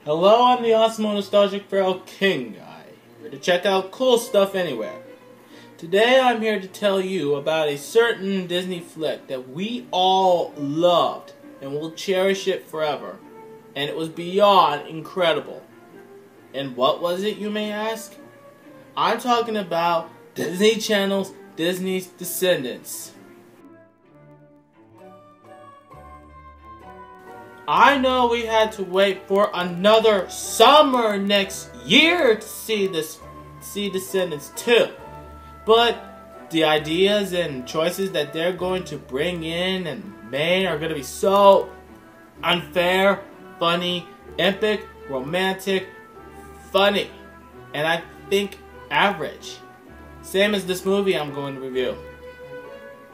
Hello, I'm the awesome nostalgic feral king guy, here to check out cool stuff anywhere. Today I'm here to tell you about a certain Disney flick that we all loved and will cherish it forever. And it was beyond incredible. And what was it, you may ask? I'm talking about Disney Channel's Disney's Descendants. I know we had to wait for another summer next year to see Descendants 2. But the ideas and choices that they're going to bring in and make are going to be so unfair, funny, epic, romantic, funny, and I think average. Same as this movie I'm going to review.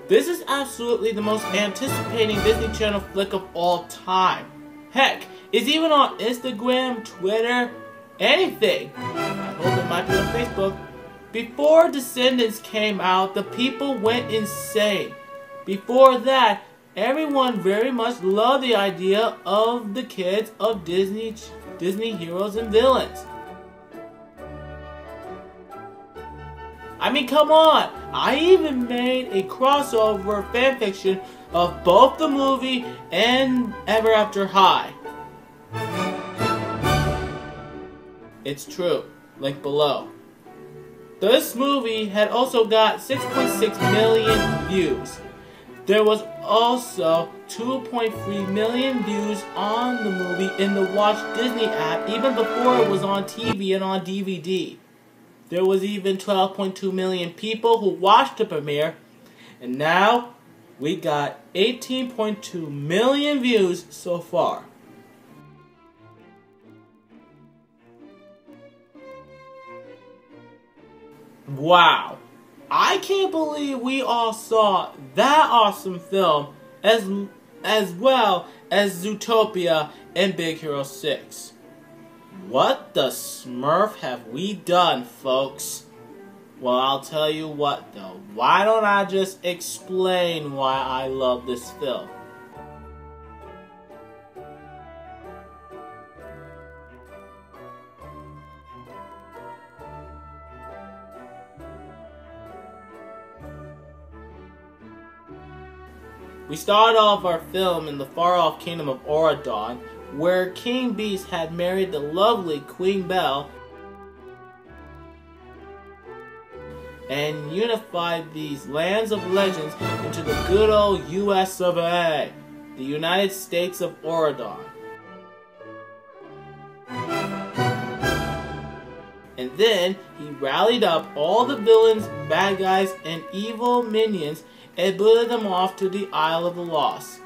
This is absolutely the most anticipating Disney Channel flick of all time. Heck, it's even on Instagram, Twitter, anything. I hope it might be on Facebook. Before Descendants came out, the people went insane. Before that, everyone very much loved the idea of the kids of Disney heroes and villains. I mean, come on! I even made a crossover fanfiction of both the movie and Ever After High. It's true. Link below. This movie had also got 6.6 million views. There was also 2.3 million views on the movie in the Watch Disney app even before it was on TV and on DVD. There was even 12.2 million people who watched the premiere, and now we got 18.2 million views so far. Wow, I can't believe we all saw that awesome film as well as Zootopia and Big Hero 6. What the smurf have we done, folks? Well, I'll tell you what though. Why don't I just explain why I love this film? We start off our film in the far-off kingdom of Auradon, where King Beast had married the lovely Queen Belle and unified these lands of legends into the good old US of A, the United States of Auradon. And then he rallied up all the villains, bad guys, and evil minions and booted them off to the Isle of the Lost.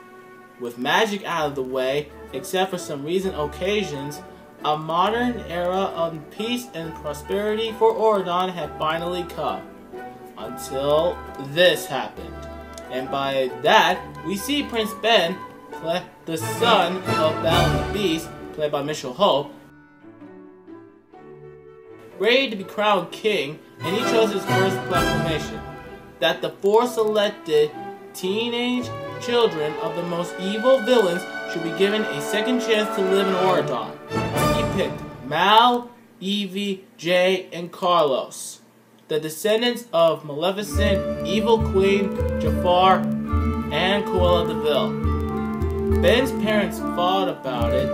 With magic out of the way, except for some recent occasions, a modern era of peace and prosperity for Auradon had finally come. Until this happened. And by that, we see Prince Ben, the son of Belle and the Beast, played by Mitchell Hope, ready to be crowned king, and he chose his first proclamation that the four selected teenage children of the most evil villains should be given a second chance to live in Auradon. He picked Mal, Evie, Jade, and Carlos, the descendants of Maleficent, Evil Queen, Jafar, and Cruella de Vil. Ben's parents fought about it.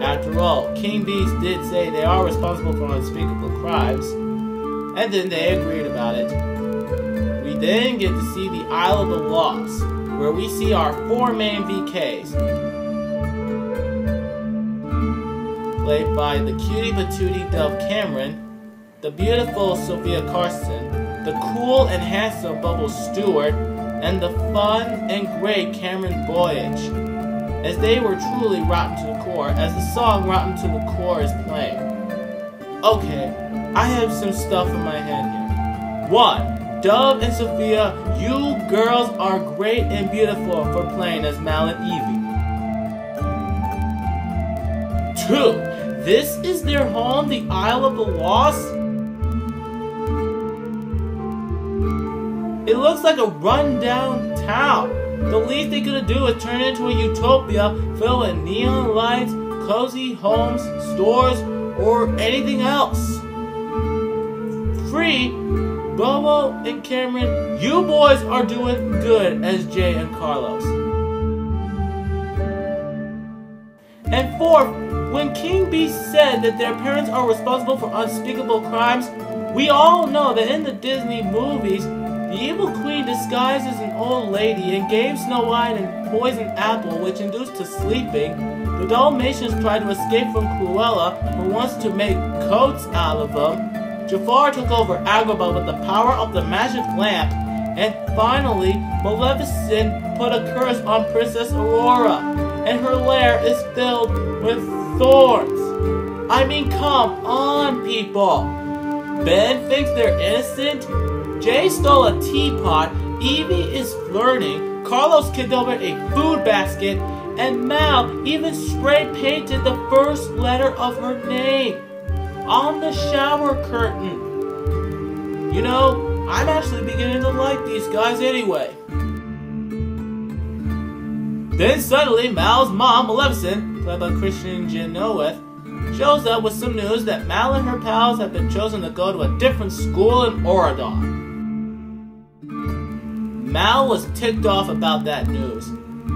After all, King Beast did say they are responsible for unspeakable crimes, and then they agreed about it. We then get to see the Isle of the Lost, where we see our four main VKs, played by the cutie patootie Dove Cameron, the beautiful Sophia Carson, the cool and handsome Bubbles Stewart, and the fun and great Cameron Boyage, as they were truly rotten to the core, as the song Rotten to the Core is playing. Okay, I have some stuff in my head here. 1. Dove and Sophia, you girls are great and beautiful for playing as Mal and Evie. 2. This is their home, the Isle of the Lost? It looks like a run-down town. The least they could do is turn it into a utopia filled with neon lights, cozy homes, stores, or anything else. Free, Bobo and Cameron, you boys are doing good as Jay and Carlos. And fourth, when King Bee said that their parents are responsible for unspeakable crimes, we all know that in the Disney movies, the evil queen disguised as an old lady and gave Snow White a poisoned apple which induced to sleeping. The Dalmatians tried to escape from Cruella, who wants to make coats out of them. Jafar took over Agrabah with the power of the magic lamp. And finally, Maleficent put a curse on Princess Aurora, and her lair is filled with thorns. I mean, come on, people. Ben thinks they're innocent. Jay stole a teapot. Evie is flirting. Carlos kicked over a food basket. And Mal even spray painted the first letter of her name on the shower curtain. You know, I'm actually beginning to like these guys anyway. Then suddenly, Mal's mom, Maleficent, played by Christian Chenoweth, shows up with some news that Mal and her pals have been chosen to go to a different school in Auradon. Mal was ticked off about that news,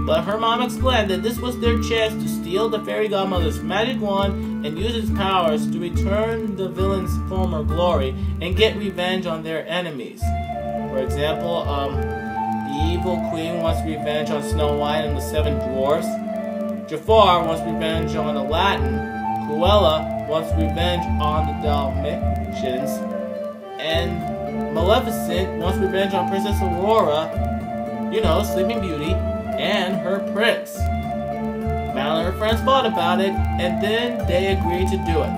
but her mom explained that this was their chance to steal the fairy godmother's magic wand and use its powers to return the villain's former glory and get revenge on their enemies. For example, the evil queen wants revenge on Snow White and the Seven Dwarfs. Jafar wants revenge on Aladdin. Cruella wants revenge on the Dalmatians. And Maleficent wants revenge on Princess Aurora, you know, Sleeping Beauty, and her prince. Mal and her friends fought about it, and then they agreed to do it.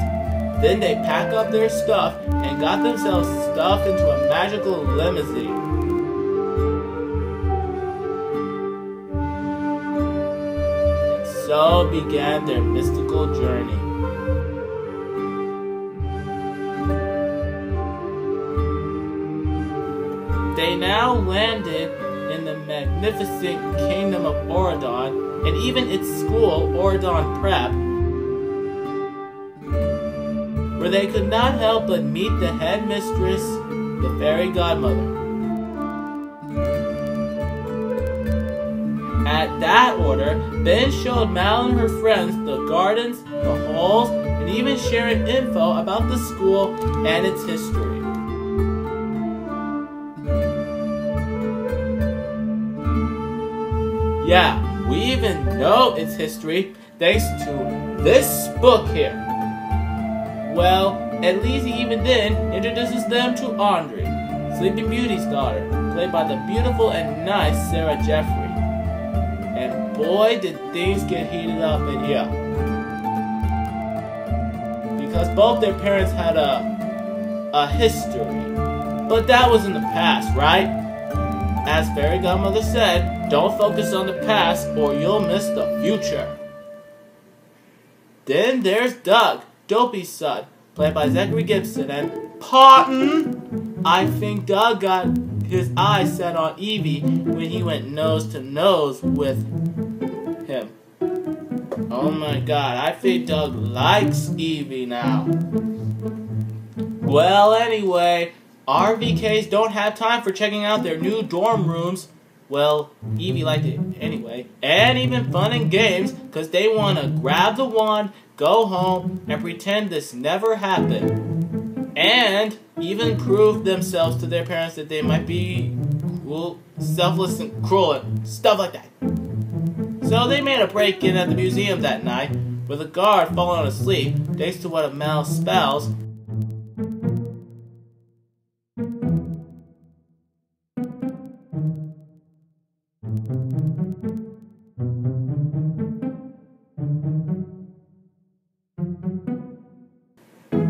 Then they packed up their stuff and got themselves stuffed into a magical limousine. And so began their mystical journey. They now landed in the magnificent kingdom of Auradon, and even its school, Auradon Prep, where they could not help but meet the headmistress, the fairy godmother. At that order, Ben showed Mal and her friends the gardens, the halls, and even sharing info about the school and its history. Yeah, we even know its history thanks to this book here. Well, at least he even then introduces them to Andre, Sleeping Beauty's daughter, played by the beautiful and nice Sarah Jeffrey. And boy, did things get heated up in here. Because both their parents had a history. But that was in the past, right? As Fairy Godmother said, don't focus on the past or you'll miss the future. Then there's Doug, Dopey's son, played by Zachary Gibson, and Cotton. I think Doug got his eyes set on Evie when he went nose to nose with him. Oh my god, I think Doug likes Evie now. Well, anyway, RVKs don't have time for checking out their new dorm rooms. Well, Evie liked it anyway. And even fun and games, because they want to grab the wand, go home, and pretend this never happened. And even prove themselves to their parents that they might be selfless and cruel and stuff like that. So they made a break-in at the museum that night, with a guard falling asleep, thanks to one of Mal's spells.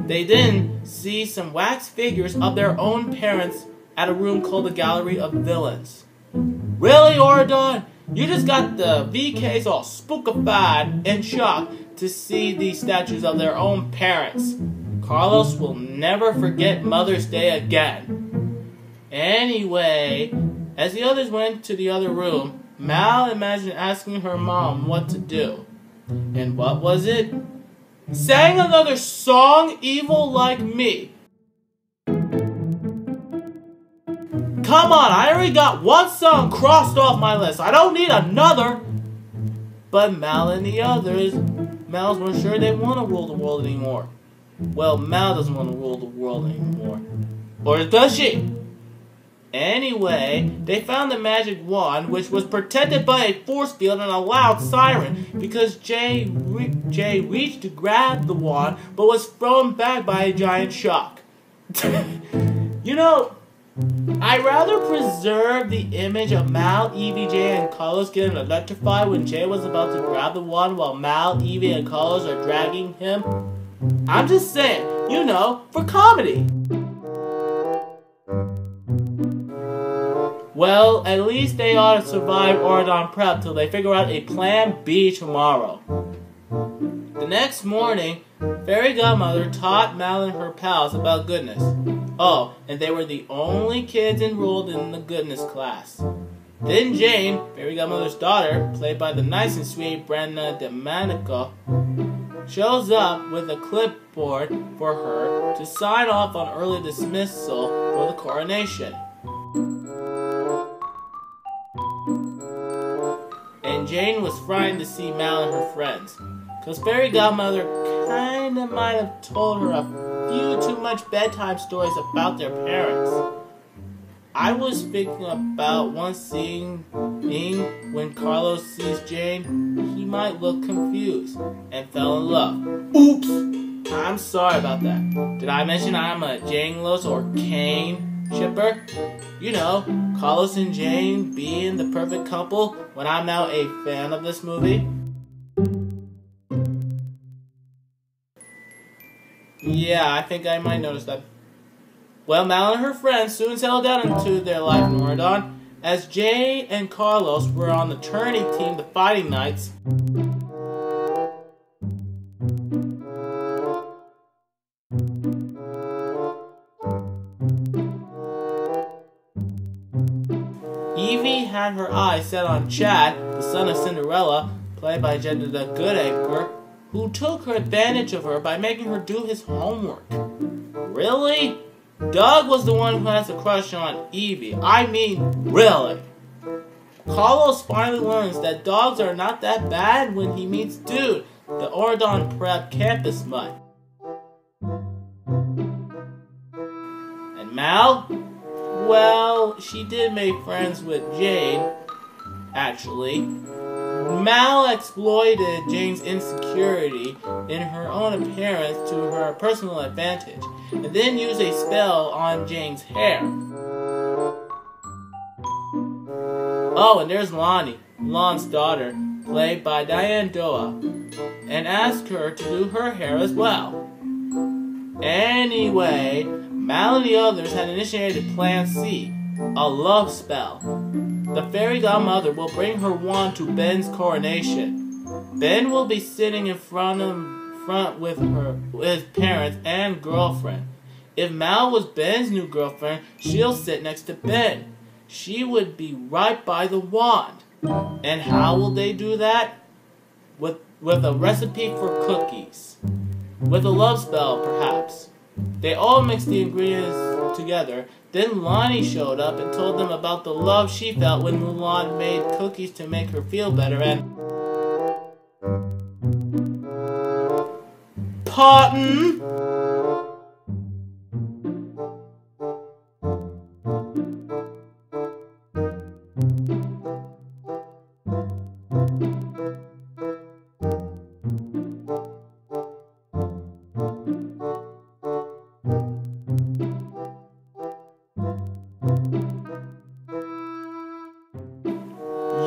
They then see some wax figures of their own parents at a room called the Gallery of Villains. Really, Auradon? You just got the VKs all spookified and shocked to see these statues of their own parents. Carlos will never forget Mother's Day again. Anyway, as the others went to the other room, Mal imagined asking her mom what to do. And what was it? Sang another song evil like me. Come on, I already got one song crossed off my list. I don't need another. But Mal and the others, Mal's weren't sure they want to rule the world anymore. Well, Mal doesn't want to rule the world anymore. Or does she? Anyway, they found the magic wand, which was protected by a force field and a loud siren, because Jade reached to grab the wand, but was thrown back by a giant shark. You know, I'd rather preserve the image of Mal, Evie, Jade, and Carlos getting electrified when Jade was about to grab the wand while Mal, Evie, and Carlos are dragging him. I'm just saying, you know, for comedy. Well, at least they ought to survive Auradon prep till they figure out a plan B tomorrow. The next morning, Fairy Godmother taught Mal and her pals about goodness. Oh, and they were the only kids enrolled in the goodness class. Then Jane, Fairy Godmother's daughter, played by the nice and sweet Brenda DeManico, shows up with a clipboard for her to sign off on early dismissal for the coronation. And Jane was frightened to see Mal and her friends, because Fairy Godmother kinda might have told her a few too much bedtime stories about their parents. I was thinking about one scene being when Carlos sees Jane, he might look confused and fell in love. Oops! I'm sorry about that. Did I mention I'm a Jane-los or Kane shipper? You know, Carlos and Jane being the perfect couple when I'm now a fan of this movie. Yeah, I think I might notice that. Well, Mal and her friends soon settled down into their life in Auradon, as Jade and Carlos were on the tourney team, the Fighting Knights. Evie had her eyes set on Chad, the son of Cinderella, played by Jade the Goodacre, who took advantage of her by making her do his homework. Really? Doug was the one who has a crush on Evie. I mean, really. Carlos finally learns that dogs are not that bad when he meets Dude, the Auradon Prep campus mutt. And Mal? Well, she did make friends with Jade, actually. Mal exploited Jane's insecurity in her own appearance to her personal advantage, and then used a spell on Jane's hair. Oh, and there's Lonnie, Lon's daughter, played by Diane Doa, and asked her to do her hair as well. Anyway, Mal and the others had initiated Plan C, a love spell. The Fairy Godmother will bring her wand to Ben's coronation. Ben will be sitting in front with his parents and girlfriend. If Mal was Ben's new girlfriend, she'll sit next to Ben. She would be right by the wand. And how will they do that? With a recipe for cookies. With a love spell, perhaps. They all mixed the ingredients together. Then Lonnie showed up and told them about the love she felt when Mulan made cookies to make her feel better, and... Pardon?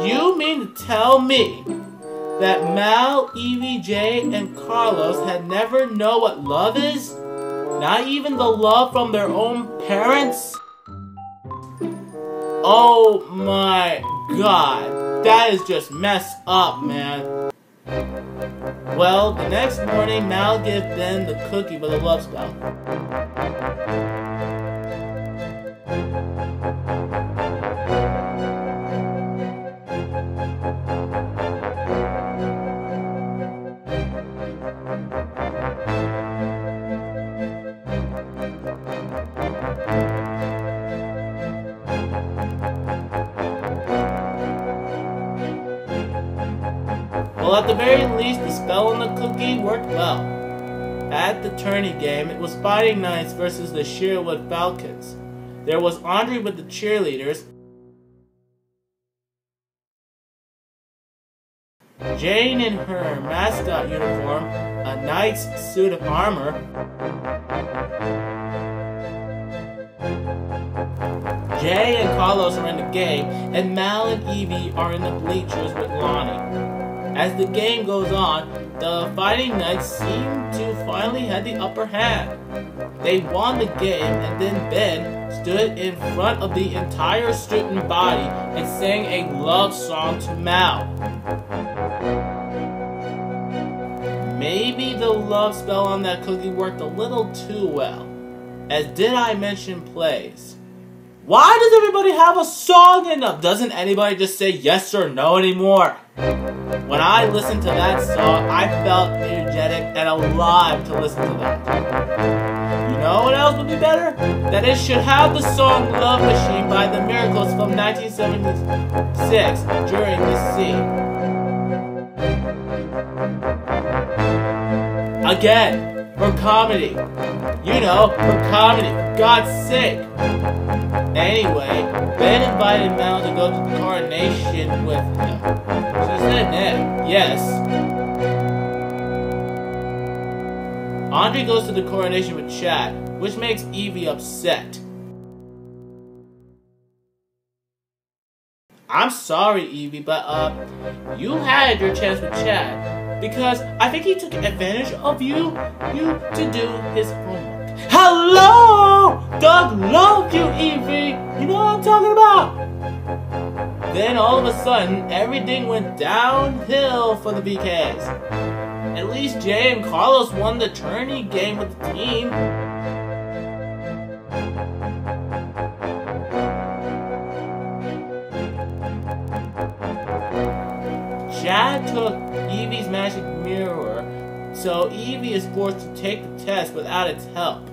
You mean to tell me that Mal, Evie, Jade, and Carlos had never known what love is? Not even the love from their own parents? Oh my god, that is just messed up, man. Well, the next morning, Mal gives Ben the cookie with a love spell. Well, at the very least, the spell on the cookie worked well. At the tourney game, it was Fighting Knights versus the Sherwood Falcons. There was Andre with the cheerleaders, Jane in her mascot uniform, a knight's suit of armor, Jay and Carlos are in the game, and Mal and Evie are in the bleachers with Lonnie. As the game goes on, the Fighting Knights seem to finally have the upper hand. They won the game, and then Ben stood in front of the entire student body and sang a love song to Mal. Maybe the love spell on that cookie worked a little too well. As Did I Mention plays. Why does everybody have a song in them? Doesn't anybody just say yes or no anymore? When I listened to that song, I felt energetic and alive to listen to that. You know what else would be better? That it should have the song Love Machine by The Miracles from 1976 during this scene. Again, for comedy. You know, for comedy, for God's sake. Anyway, Ben invited Mal to go to the coronation with him. She said yes. Andre goes to the coronation with Chad, which makes Evie upset. I'm sorry, Evie, but you had your chance with Chad, because I think he took advantage of you to do his homework. Hello! Doug loved you, Evie! You know what I'm talking about? Then all of a sudden, everything went downhill for the BKs. At least Jay and Carlos won the tourney game with the team. Chad took Evie's magic mirror, so Evie is forced to take the test without its help.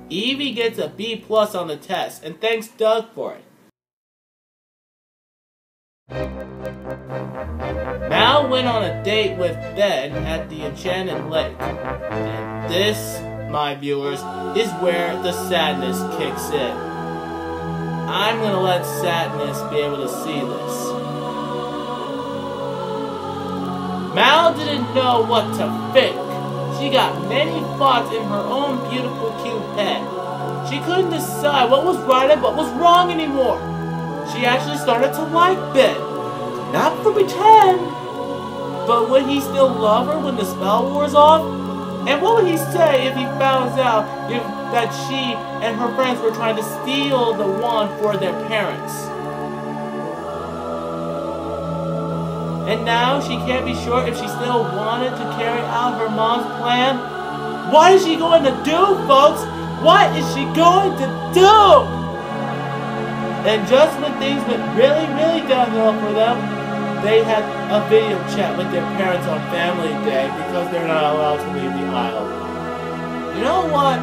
Evie gets a B+ on the test, and thanks Doug for it. Mal went on a date with Ben at the Enchanted Lake. And this, my viewers, is where the sadness kicks in. I'm gonna let sadness be able to see this. Mal didn't know what to think. She got many thoughts in her own beautiful, cute head. She couldn't decide what was right and what was wrong anymore. She actually started to like Ben. Not for pretend, but would he still love her when the spell wore off? And what would he say if he found out that she and her friends were trying to steal the wand for their parents? And now she can't be sure if she still wanted to carry out her mom's plan. What is she going to do, folks? What is she going to do? And just when things went really, really downhill for them, they had a video chat with their parents on Family Day because they're not allowed to leave the aisle. You know what?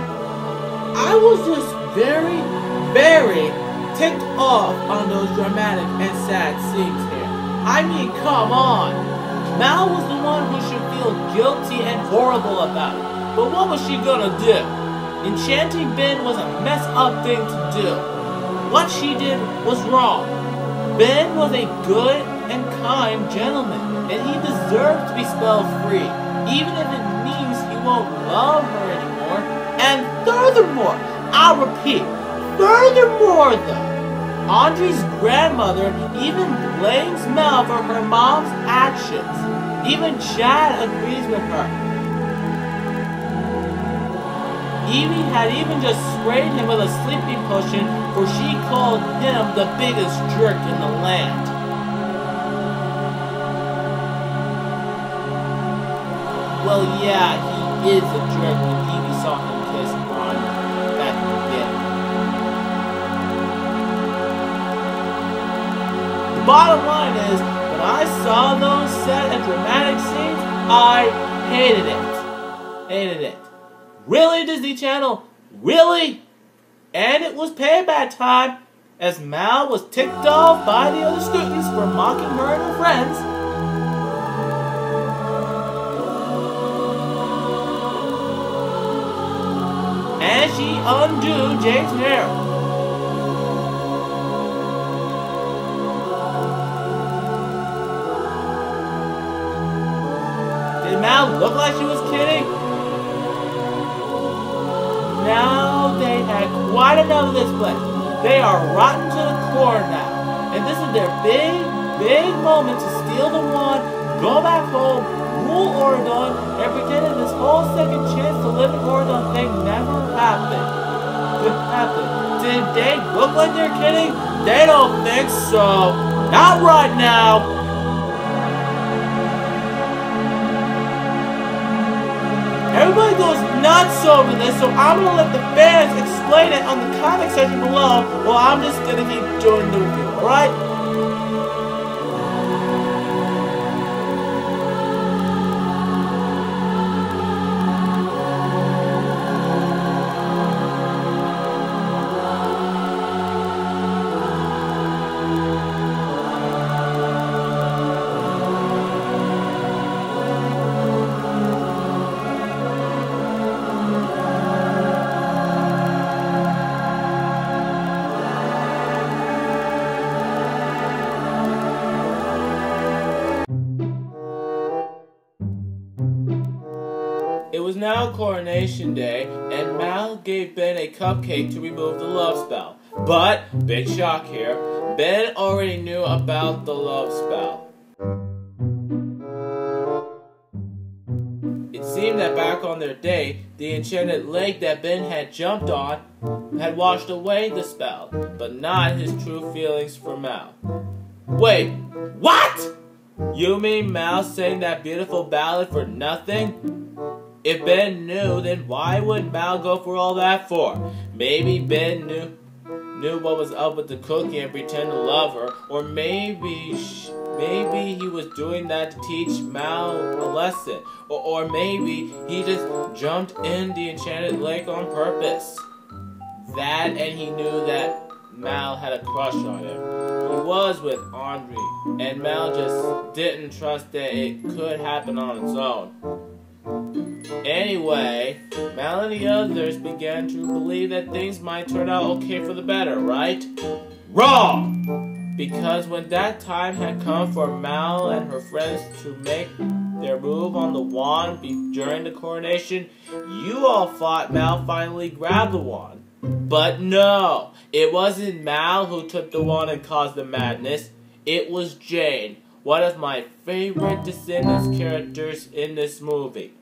I was just very, very ticked off on those dramatic and sad scenes here. I mean, come on. Mal was the one who should feel guilty and horrible about it. But what was she gonna do? Enchanting Ben was a messed up thing to do. What she did was wrong. Ben was a good and kind gentleman, and he deserved to be spell free, even if it means he won't love her anymore. And furthermore, I'll repeat, furthermore though, Andre's grandmother even blames Mel for her mom's actions. Even Chad agrees with her. Evie had even just sprayed him with a sleeping potion, for she called him the biggest jerk in the land. Well, yeah, he is a jerk when Evie saw him kiss Ron back in the beginning. The bottom line is, when I saw those sad and dramatic scenes, I hated it. Hated it. Really, Disney Channel? Really? And it was payback time, as Mal was ticked off by the other students for mocking her and her friends. she undo Jade's hair? Did Mal look like she was kidding? Now they had quite enough of this place. They are rotten to the core now. And this is their big moment to steal the wand, go back home, rule Auradon, and pretend that this whole second chance to live in Auradon thing never happened. Did they look like they're kidding? They don't think so. Not right now. Everybody goes nuts over this, so I'm gonna let the fans explain it on the comment section below, while I'm just gonna keep doing the review, alright? It was now Coronation Day, and Mal gave Ben a cupcake to remove the love spell. But, big shock here, Ben already knew about the love spell. It seemed that back on their day, the enchanted lake that Ben had jumped on had washed away the spell, but not his true feelings for Mal. Wait, what? You mean Mal sang that beautiful ballad for nothing? If Ben knew, then why would Mal go for all that for? Maybe Ben knew what was up with the cookie and pretend to love her, or maybe he was doing that to teach Mal a lesson, or maybe he just jumped in the enchanted lake on purpose. That, and he knew that Mal had a crush on him. He was with Andre, and Mal just didn't trust that it could happen on its own. Anyway, Mal and the others began to believe that things might turn out okay for the better, right? Wrong! Because when that time had come for Mal and her friends to make their move on the wand during the coronation, you all thought Mal finally grabbed the wand. But no, it wasn't Mal who took the wand and caused the madness. It was Jade, one of my favorite Descendants characters in this movie.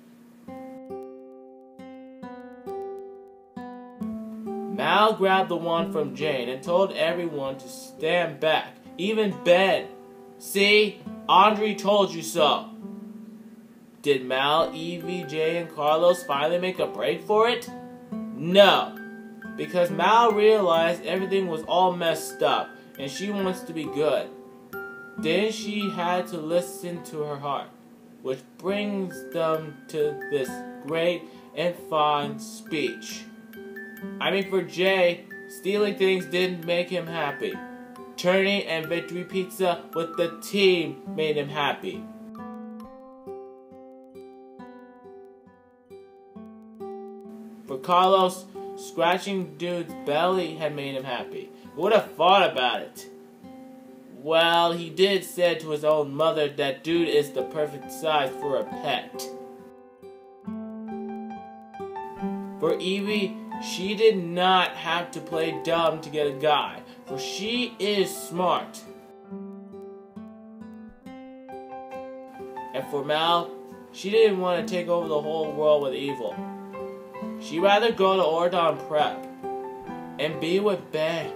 Mal grabbed the wand from Jade and told everyone to stand back, even Ben. See? Andre told you so. Did Mal, Evie, Jay, and Carlos finally make a break for it? No, because Mal realized everything was all messed up and she wants to be good. Then she had to listen to her heart, which brings them to this great and fine speech. I mean, for Jay, stealing things didn't make him happy. Turning and victory pizza with the team made him happy. For Carlos, scratching dude's belly had made him happy. Who would have thought about it? Well, he did say to his own mother that dude is the perfect size for a pet. For Evie, she did not have to play dumb to get a guy, for she is smart. And for Mal, she didn't want to take over the whole world with evil. She'd rather go to Auradon Prep and be with Ben.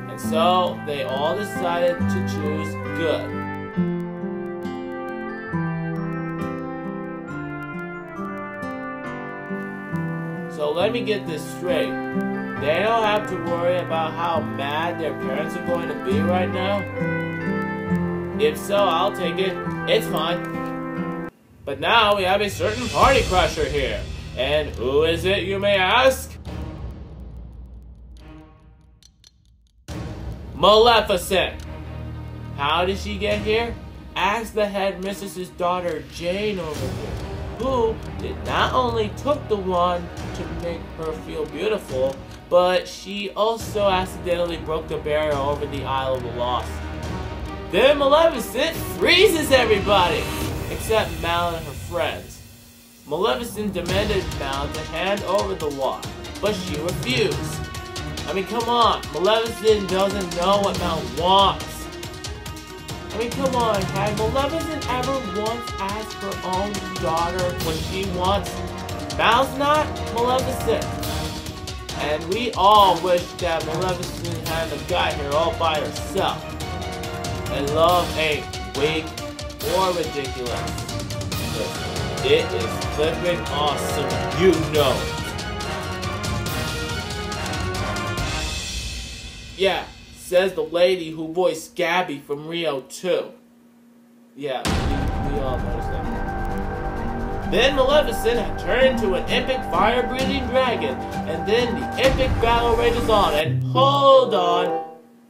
And so, they all decided to choose good. So let me get this straight. They don't have to worry about how mad their parents are going to be right now? If so, I'll take it. It's fine. But now we have a certain party crasher here. And who is it, you may ask? Maleficent. How did she get here? asked the headmistress's daughter Jane over here, who did not only took the wand to make her feel beautiful, but she also accidentally broke the barrier over the Isle of the Lost. Then Maleficent freezes everybody, except Mal and her friends. Maleficent demanded Mal to hand over the wand, but she refused. I mean, come on, Maleficent doesn't know what Mal wants. I mean, come on, has Maleficent ever once asked her own daughter what she wants? Mal's not Maleficent. And we all wish that Maleficent hadn't got here all by herself. And love ain't weak or ridiculous. It is flipping awesome, you know. Yeah, says the lady who voiced Gabby from Rio 2. Yeah, we all noticed that. Then Maleficent had turned into an epic fire-breathing dragon, and then the epic battle rages on. And hold on,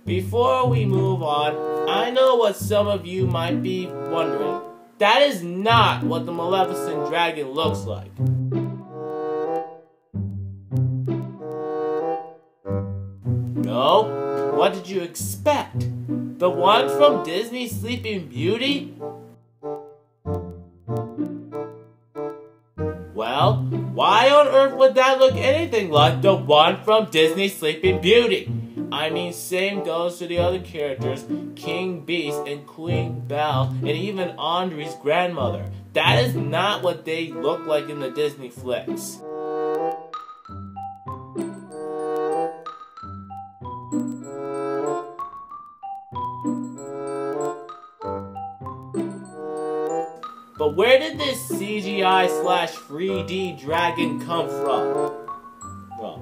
before we move on, I know what some of you might be wondering. That is not what the Maleficent dragon looks like. No? What did you expect? The one from Disney's Sleeping Beauty? Well, why on earth would that look anything like the one from Disney's Sleeping Beauty? I mean, same goes to the other characters, King Beast and Queen Belle, and even Andre's grandmother. That is not what they look like in the Disney flicks. But where did this CGI/3D dragon come from? Well,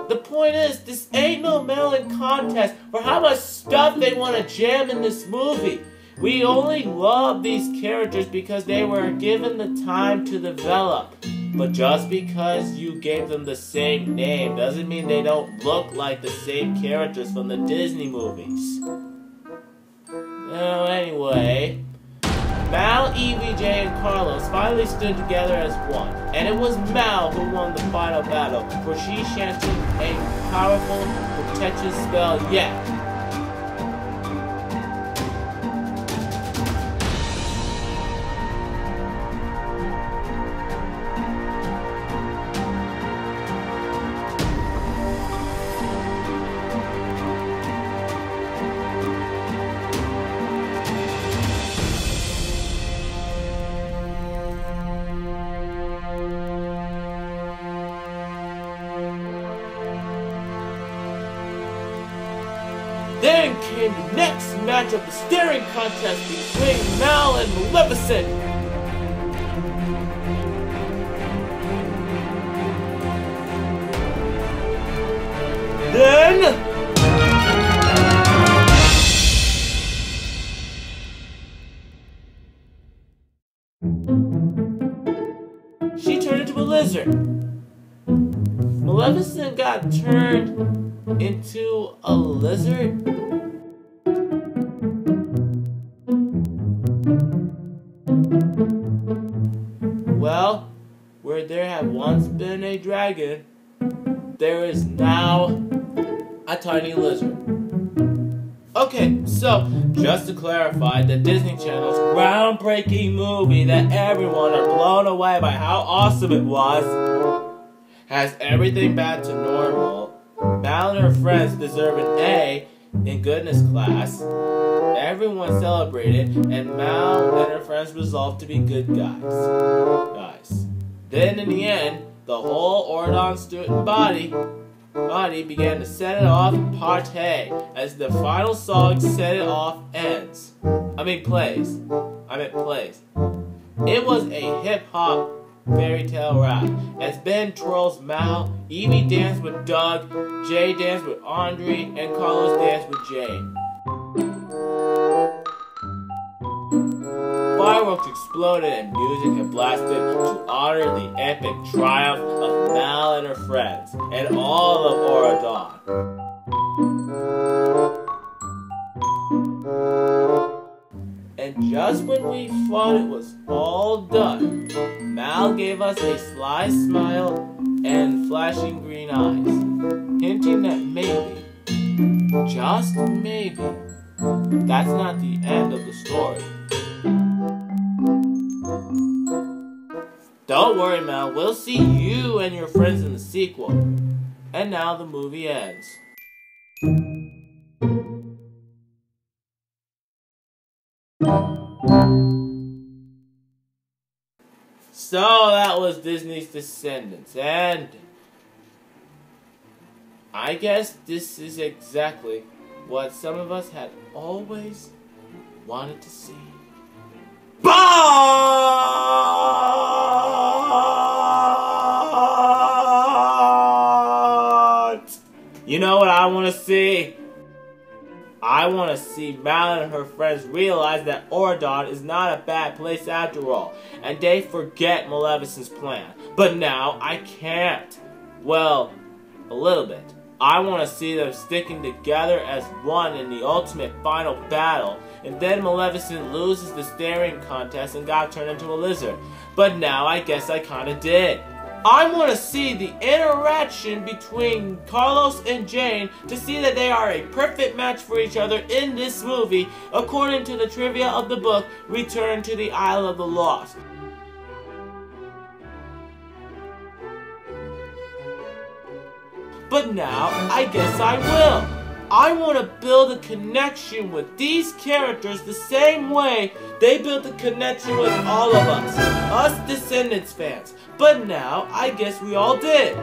the point is, this ain't no melon contest for how much stuff they want to jam in this movie. We only love these characters because they were given the time to develop. But just because you gave them the same name doesn't mean they don't look like the same characters from the Disney movies. Anyway, Mal, Evie, Jade, and Carlos finally stood together as one, and it was Mal who won the final battle, where she chanted a powerful protection spell yet. Then came the next match of the staring contest between Mal and Maleficent. Then she turned into a lizard. Maleficent got turned into a lizard? Well, where there had once been a dragon, there is now a tiny lizard. Okay, so, just to clarify, the Disney Channel's groundbreaking movie that everyone are blown away by how awesome it was, has everything back to normal. Mal and her friends deserve an A in goodness class. Everyone celebrated, and Mal and her friends resolved to be good guys. Then in the end, the whole Auradon student body began to set it off and partay as the final song Set It Off ends. plays. It was a hip-hop fairy tale rap, as Ben trolls Mal, Evie danced with Doug, Jade danced with Andre, and Carlos danced with Jade. Fireworks exploded and music had blasted to honor the epic triumph of Mal and her friends, and all of Auradon. And just when we thought it was all done, Mal gave us a sly smile and flashing green eyes, hinting that maybe, just maybe, that's not the end of the story. Don't worry, Mal, we'll see you and your friends in the sequel. And now the movie ends. So that was Disney's Descendants, and I guess this is exactly what some of us had always wanted to see. But you know what I want to see? I want to see Mal and her friends realize that Auradon is not a bad place after all, and they forget Maleficent's plan. But now I can't. Well, a little bit. I want to see them sticking together as one in the ultimate final battle, and then Maleficent loses the staring contest and got turned into a lizard. But now I guess I kinda did. I want to see the interaction between Carlos and Jane to see that they are a perfect match for each other in this movie, according to the trivia of the book, Return to the Isle of the Lost. But now, I guess I will. I want to build a connection with these characters the same way they built a connection with all of us Descendants fans. But now, I guess we all did.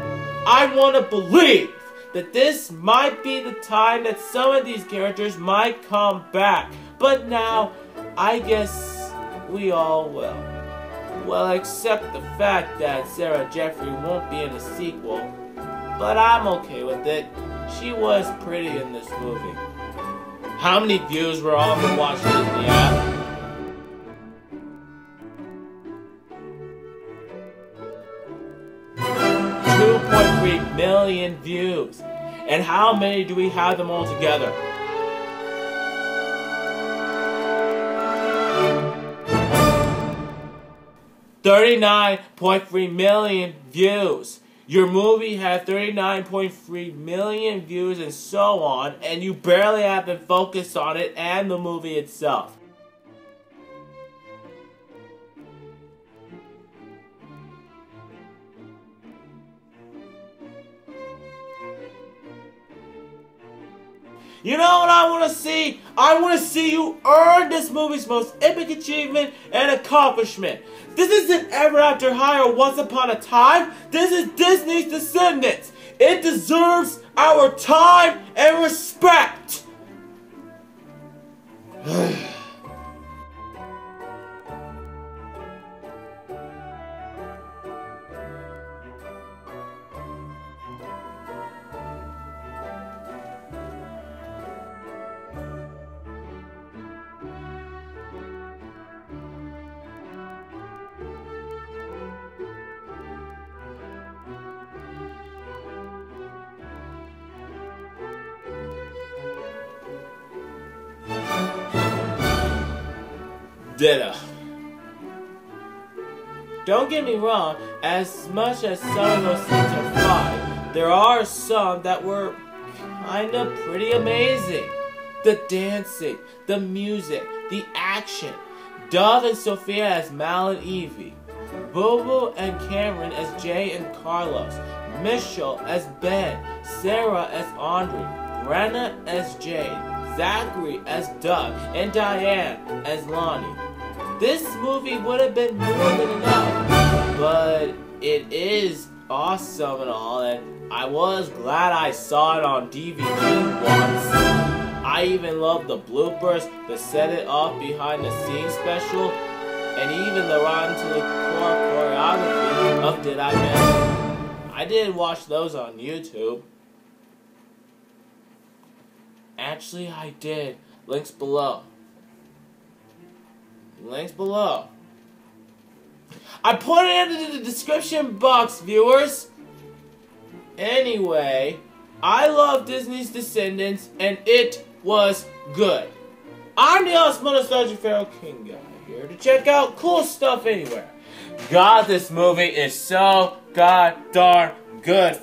I want to believe that this might be the time that some of these characters might come back. But now, I guess we all will. Well, except the fact that Sarah Jeffrey won't be in the sequel. But I'm okay with it. She was pretty in this movie. How many views were on the Watch Disney app? $2.3 million views. And how many do we have them all together? $39.3 million views. Your movie had 39.3 million views and so on, and you barely have been focused on it and the movie itself. You know what I want to see? I want to see you earn this movie's most epic achievement and accomplishment. This isn't Ever After High or Once Upon a Time. This is Disney's Descendants. It deserves our time and respect. Ditto. Don't get me wrong, as much as some of those scenes are fine, there are some that were kinda pretty amazing. The dancing, the music, the action. Dove and Sophia as Mal and Evie. Bobo and Cameron as Jay and Carlos. Mitchell as Ben. Sarah as Andre. Brenna as Jade. Zachary as Doug. And Diane as Lonnie. This movie would have been more than enough, but it is awesome and all, and I was glad I saw it on DVD once. I even loved the bloopers, the set it off behind the scenes special, and even the Rotten to the Core choreography of Did I Miss? I did watch those on YouTube. Actually, I did. Links below. Links below. I put it into the description box, viewers. Anyway, I love Disney's Descendants, and it was good. I'm the awesome nostalgic Pharaoh King guy, here to check out cool stuff anywhere. God, this movie is so god darn good.